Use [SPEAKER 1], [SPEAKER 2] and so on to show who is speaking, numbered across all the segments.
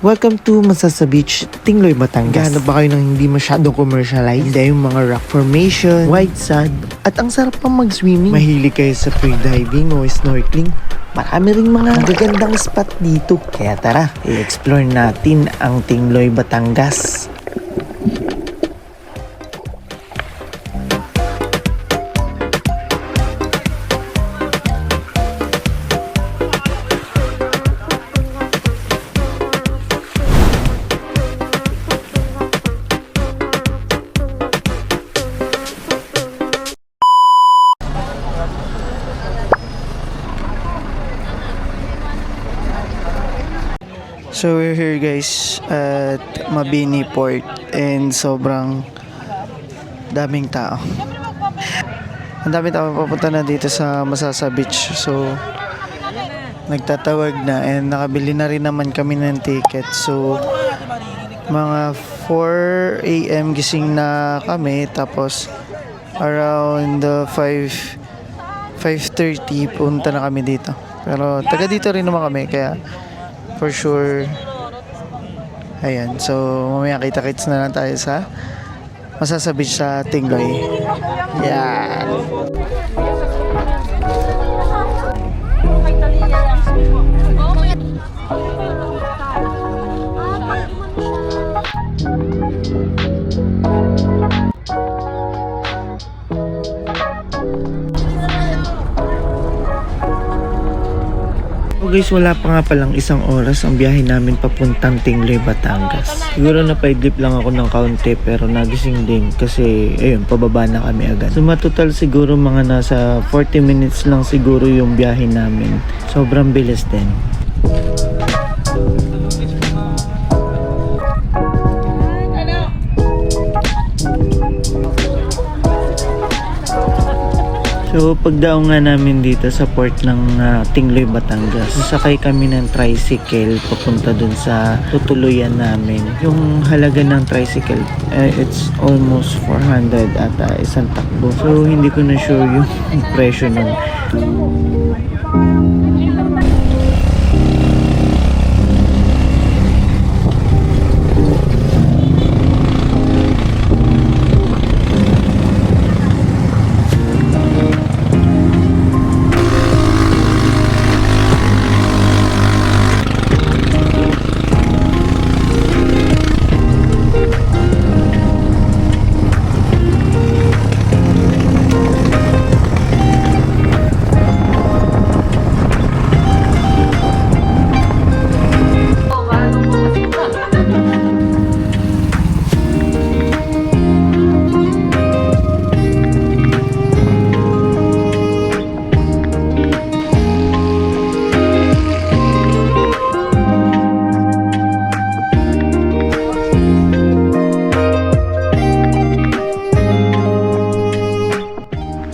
[SPEAKER 1] Welcome to Masasa Beach, Tingloy, Batangas. Hanap ba kayo ng hindi masyadong commercialized? Hindi yung mga rock formation, white sand, at ang sarap pang mag-swimming. Mahilig kayo sa free-diving o snorkeling? Marami ring mga magagandang spot dito. Kaya tara, i-explore natin ang Tingloy, Batangas. So we're here guys at Mabini Port and sobrang daming tao. Ang daming tao papunta na dito sa Masasa Beach. So nagtatawag na and nakabili na rin naman kami ng ticket. So mga 4 AM gising na kami, tapos around 5:30 punta na kami dito. Pero taga dito rin naman kami, kaya for sure, ayan. So, mamaya kita-kits na lang tayo sa Masasa Beach sa Tingloy. Yan. Guys, wala pa nga palang isang oras ang biyahe namin papuntang Tingloy, Batangas. Siguro napaidlip lang ako ng kaunti pero nagising din kasi ayun, pababa na kami agad. So matotal siguro mga nasa 40 minutes lang siguro yung biyahe namin. Sobrang bilis din. So pagdaong nga namin dito sa port ng Tingloy, Batangas, sakay kami ng tricycle papunta dun sa tutuluyan namin. Yung halaga ng tricycle, it's almost 400 ata isang takbo. So hindi ko na sure yung presyo nun.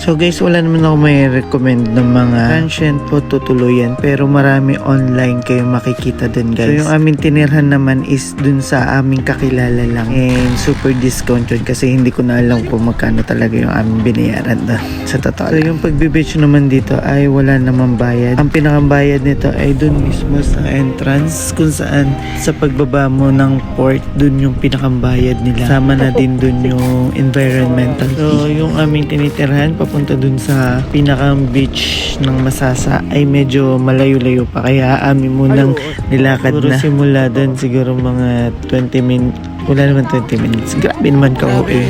[SPEAKER 1] So guys, wala naman ako may recommend ng mga transient po tutuluyan, pero marami online kayo makikita dun guys. So yung aming tinirhan naman is dun sa aming kakilala lang, and super discount yun kasi hindi ko na alam kung magkano talaga yung aming binayaran doon sa totoo. So yung pagbe-beach naman dito ay wala namang bayad. Ang pinakabayad nito ay dun mismo sa entrance, kung saan sa pagbaba mo ng port, dun yung pinakambayad nila. Sama na din dun yung environmental. So yung aming tinitirhan papunta dun sa pinakang beach ng Masasa ay medyo malayo-layo pa, kaya amin munang nilakad na. Simula dun siguro mga 20 minutes. Wala naman 20 minutes. Grabe naman ka-OA.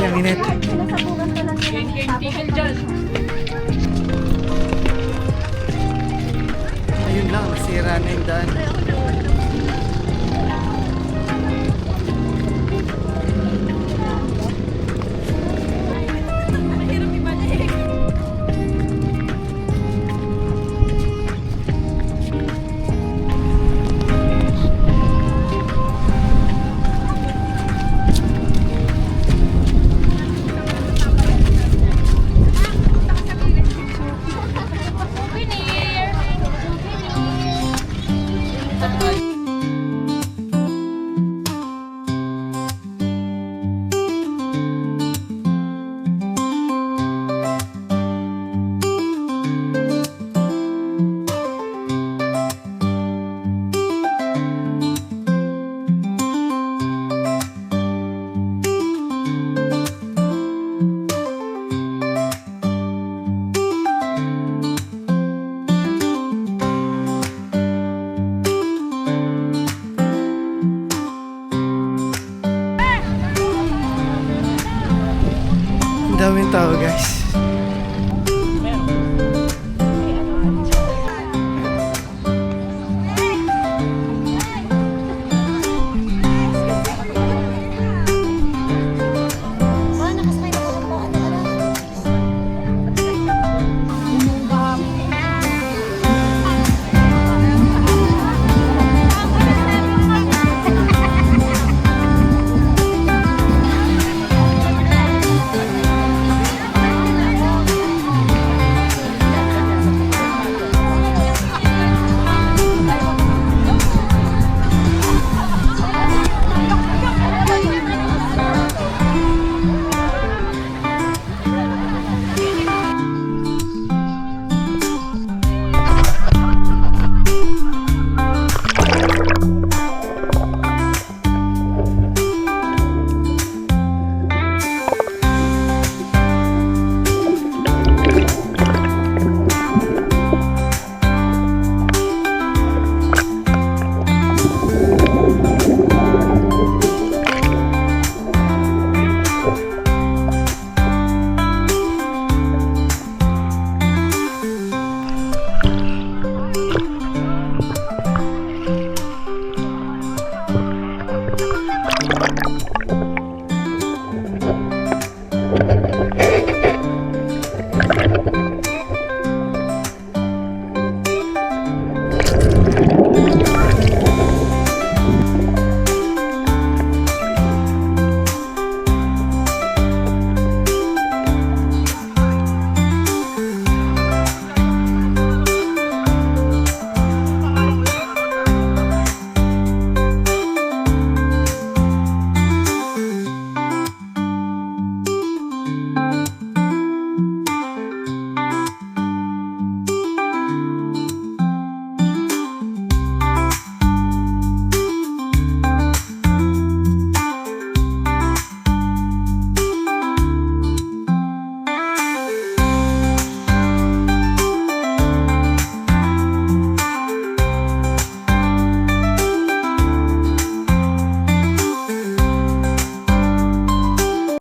[SPEAKER 1] Ayun lang, nasira na yung daan. Ang daming tao, guys.